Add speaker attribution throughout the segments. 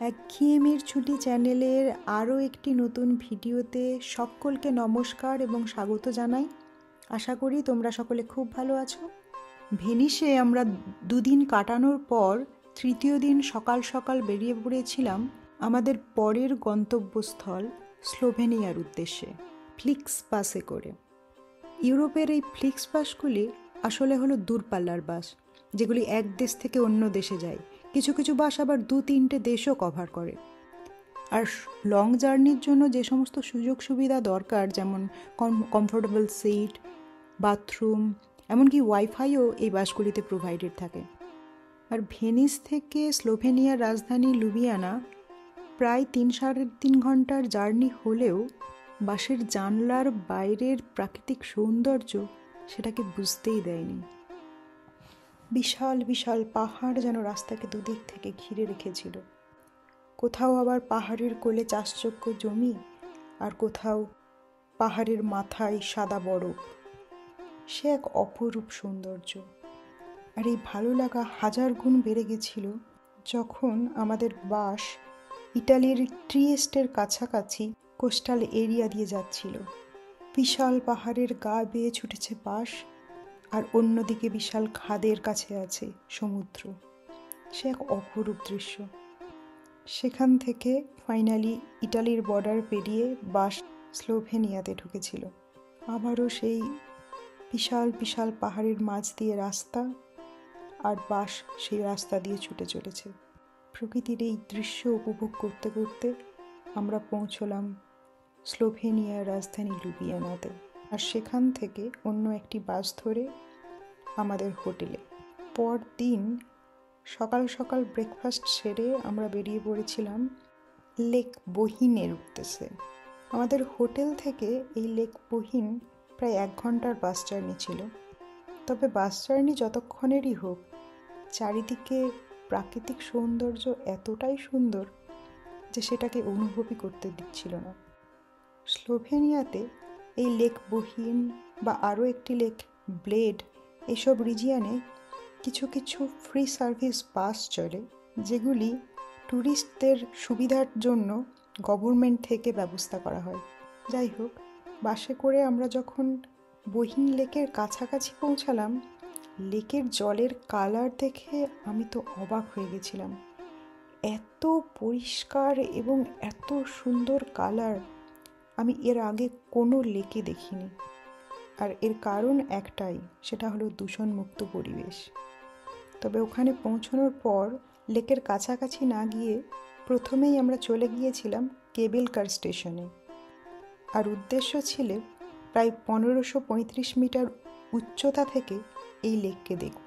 Speaker 1: একঘেয়েমির ছুটি চ্যানেলের আরও একটি নতুন ভিডিওতে সকলকে নমস্কার এবং স্বাগত জানাই। আশা করি তোমরা সকলে খুব ভালো আছো। ভেনিসে আমরা দুদিন কাটানোর পর তৃতীয় দিন সকাল সকাল বেরিয়ে পড়েছিলাম আমাদের পরের গন্তব্যস্থল স্লোভেনিয়ার উদ্দেশ্যে ফ্লিক্স বাসে করে। ইউরোপের এই ফ্লিক্স বাসগুলি আসলে হলো দূরপাল্লার বাস, যেগুলি এক দেশ থেকে অন্য দেশে যায়। কিছু কিছু বাস আবার 2-3টে দেশও কভার করে। আর লং জার্নির জন্য যে সমস্ত সুযোগ সুবিধা দরকার, যেমন কমফোর্টেবল সিট, বাথরুম, এমনকি ওয়াইফাইও এই বাসগুলিতে প্রোভাইডেড থাকে। আর ভেনিস থেকে স্লোভেনিয়ার রাজধানী লুবিয়ানা প্রায় 3-3.5 ঘন্টার জার্নি হলেও বাসের জানলার বাইরের প্রাকৃতিক সৌন্দর্য সেটাকে বুঝতেই দেয়নি। বিশাল বিশাল পাহাড় যেন রাস্তাকে দুদিক থেকে ঘিরে রেখেছিল। কোথাও আবার পাহাড়ের কোলে চাষযোগ্য জমি, আর কোথাও পাহাড়ের মাথায় সাদা বরফ। সে এক অপরূপ সৌন্দর্য। আর এই ভালো লাগা 1000 গুণ বেড়ে গেছিল যখন আমাদের বাস ইটালির ট্রিয়েস্টের কাছাকাছি কোস্টাল এরিয়া দিয়ে যাচ্ছিল। বিশাল পাহাড়ের গা বেয়ে ছুটেছে বাস, আর অন্যদিকে বিশাল খাদের কাছে আছে সমুদ্র। সে এক অপরূপ দৃশ্য। সেখান থেকে ফাইনালি ইটালির বর্ডার পেরিয়ে বাস স্লোভেনিয়াতে ঢুকেছিল। আবারও সেই বিশাল বিশাল পাহাড়ের মাঝ দিয়ে রাস্তা, আর বাস সেই রাস্তা দিয়ে ছুটে চলেছে। প্রকৃতির এই দৃশ্য উপভোগ করতে করতে আমরা পৌঁছলাম স্লোভেনিয়ার রাজধানী লুবিয়ানাতে। আর সেখান থেকে অন্য একটি বাস ধরে আমাদের হোটেলে। পরদিন সকাল সকাল ব্রেকফাস্ট সেরে আমরা বেরিয়ে পড়েছিলাম লেক বোহিনের উদ্দেশ্যে। আমাদের হোটেল থেকে এই লেক বোহিন প্রায় 1 ঘন্টার বাস জার্নি ছিল। তবে বাস জার্নি যতক্ষণেরই হোক, চারিদিকে প্রাকৃতিক সৌন্দর্য এতটাই সুন্দর যে সেটাকে অনুভবই করতে দিচ্ছিল না। স্লোভেনিয়াতে এই লেক বোহিন বা আরও একটি লেক ব্লেড, এসব রিজিয়নে কিছু কিছু ফ্রি সার্ভিস বাস চলে, যেগুলি ট্যুরিস্টদের সুবিধার জন্য গভর্নমেন্ট থেকে ব্যবস্থা করা হয়। যাই হোক, বাসে করে আমরা যখন বোহিন লেকের কাছাকাছি পৌঁছালাম, লেকের জলের কালার দেখে আমি তো অবাক হয়ে গেছিলাম। এত পরিষ্কার এবং এত সুন্দর কালার আমি এর আগে কোনো লেকে দেখিনি। আর এর কারণ একটাই, সেটা হলো দূষণমুক্ত পরিবেশ। তবে ওখানে পৌঁছানোর পর লেকের কাছাকাছি না গিয়ে প্রথমেই আমরা চলে গিয়েছিলাম কেবল কার স্টেশনে। আর উদ্দেশ্য ছিল প্রায় 1535 মিটার উচ্চতা থেকে এই লেককে দেখব।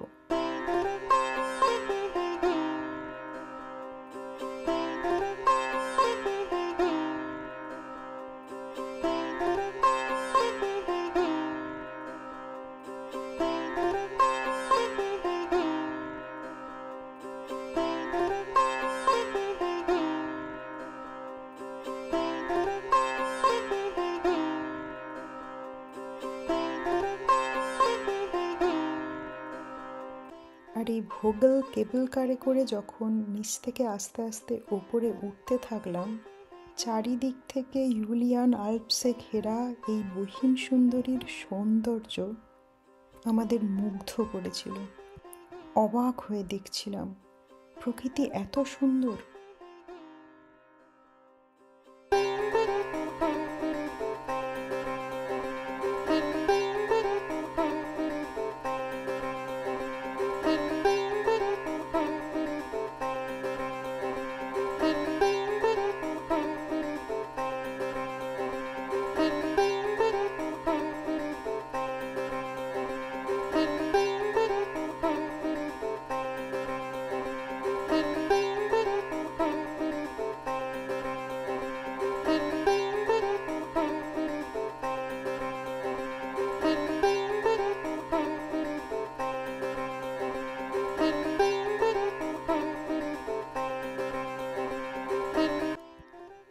Speaker 1: আর এই ভোগল কেবল কারে করে যখন নিচ থেকে আস্তে আস্তে ওপরে উঠতে থাকলাম, চারিদিক থেকে ইউলিয়ান আল্পসে ঘেরা এই বোহিন সুন্দরীর সৌন্দর্য আমাদের মুগ্ধ করেছিল। অবাক হয়ে দেখছিলাম প্রকৃতি এত সুন্দর।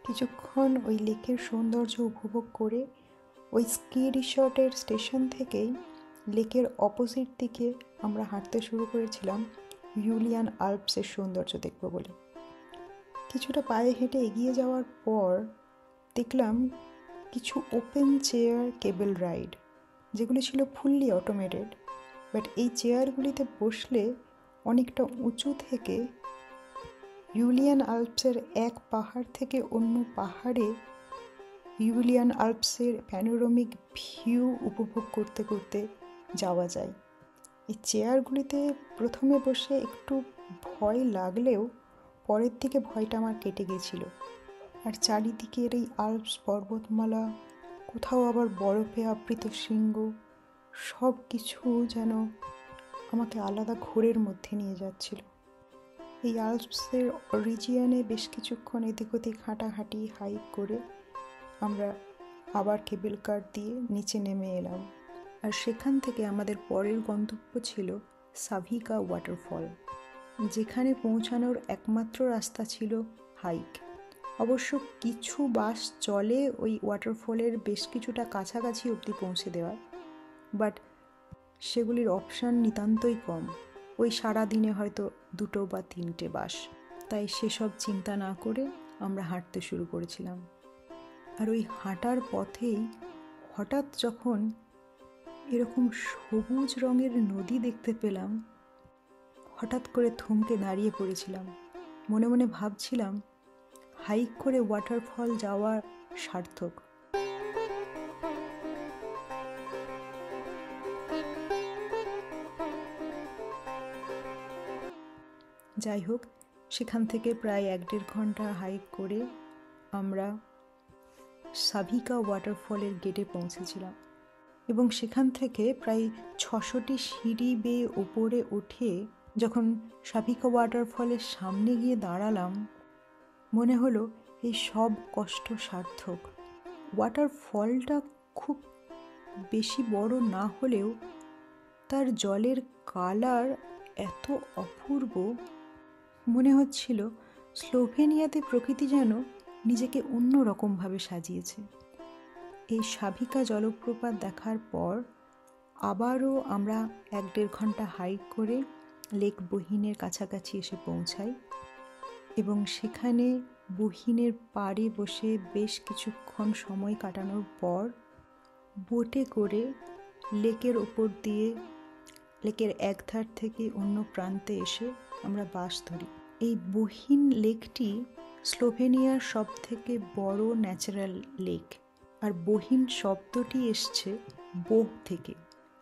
Speaker 1: কিছুক্ষণ ওই লেকের সৌন্দর্য উপভোগ করে ওই স্কি রিসর্টের স্টেশন থেকেই লেকের অপোজিট দিকে আমরা হাঁটতে শুরু করেছিলাম ইউলিয়ান আল্পসের সৌন্দর্য দেখব বলে। কিছুটা পায়ে হেঁটে এগিয়ে যাওয়ার পর দেখলাম কিছু ওপেন চেয়ার কেবল রাইড, যেগুলি ছিল ফুললি অটোমেটেড। বাট এই চেয়ারগুলিতে বসলে অনেকটা উঁচু থেকে ইউলিয়ান আল্পসের এক পাহাড় থেকে অন্য পাহাড়ে ইউলিয়ান আল্পসের প্যানোরামিক ভিউ উপভোগ করতে করতে যাওয়া যায়। এই চেয়ারগুলিতে প্রথমে বসে একটু ভয় লাগলেও পরের দিকে ভয়টা আমার কেটে গেছিল। আর চারিদিকের এই আল্পস পর্বতমালা, কোথাও আবার বরফে আবৃত শৃঙ্গ, সব কিছু যেন আমাকে আলাদা ঘোরের মধ্যে নিয়ে যাচ্ছিল। এই আল্পসের রিজিয়নে বেশ কিছুক্ষণ এদিক ওদিক হাঁটাহাঁটি হাইক করে আমরা আবার কেবল কার দিয়ে নিচে নেমে এলাম। আর সেখান থেকে আমাদের পরের গন্তব্য ছিল সাভিকা ওয়াটারফল, যেখানে পৌঁছানোর একমাত্র রাস্তা ছিল হাইক। অবশ্য কিছু বাস চলে ওই ওয়াটারফলের বেশ কিছুটা কাছাকাছি অবধি পৌঁছে দেওয়ার, বাট সেগুলির অপশান নিতান্তই কম। ওই সারাদিনে হয়তো 2 বা 3টে বাস। তাই সেসব চিন্তা না করে আমরা হাঁটতে শুরু করেছিলাম। আর ওই হাঁটার পথেই হঠাৎ যখন এরকম সবুজ রঙের নদী দেখতে পেলাম, হঠাৎ করে থমকে দাঁড়িয়ে পড়েছিলাম। মনে মনে ভাবছিলাম, হাইক করে ওয়াটারফল যাওয়া সার্থক। যাই হোক, সেখান থেকে প্রায় 1-1.5 ঘন্টা হাইক করে আমরা সাভিকা ওয়াটারফলের গেটে পৌঁছেছিলাম এবং সেখান থেকে প্রায় 600টি সিঁড়ি বেয়ে ওপরে উঠে যখন সাভিকা ওয়াটারফলের সামনে গিয়ে দাঁড়ালাম, মনে হলো এই সব কষ্ট সার্থক। ওয়াটারফলটা খুব বেশি বড় না হলেও তার জলের কালার এত অপূর্ব, মনে হচ্ছিল স্লোভেনিয়াতে প্রকৃতি যেন নিজেকে অন্যরকমভাবে সাজিয়েছে। এই সাভিকা জলপ্রপাত দেখার পর আবারও আমরা 1-1.5 ঘন্টা হাইক করে লেক বহিনের কাছাকাছি এসে পৌঁছাই এবং সেখানে বহিনের পাড়ে বসে বেশ কিছুক্ষণ সময় কাটানোর পর বোটে করে লেকের ওপর দিয়ে লেকের এক ধার থেকে অন্য প্রান্তে এসে আমরা বাস ধরি। এই বহিন লেকটি স্লোভেনিয়ার সবথেকে বড় ন্যাচারাল লেক। আর বহিন শব্দটি এসছে বোহ থেকে।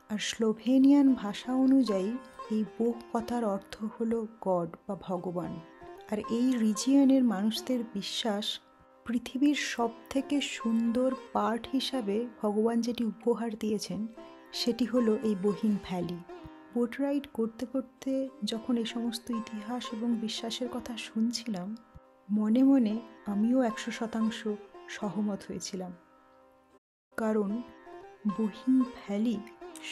Speaker 1: আর স্লোভেনিয়ান ভাষা অনুযায়ী এই বোহ কথার অর্থ হলো গড বা ভগবান। আর এই রিজিয়নের মানুষদের বিশ্বাস, পৃথিবীর সবথেকে সুন্দর পার্ট হিসাবে ভগবান যেটি উপহার দিয়েছেন সেটি হলো এই বহিন ভ্যালি। বোট রাইড করতে করতে যখন এই সমস্ত ইতিহাস এবং বিশ্বাসের কথা শুনছিলাম, মনে মনে আমিও 100% সহমত হয়েছিলাম। কারণ বহিন ভ্যালি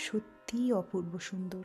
Speaker 1: সত্যিই অপূর্ব সুন্দর।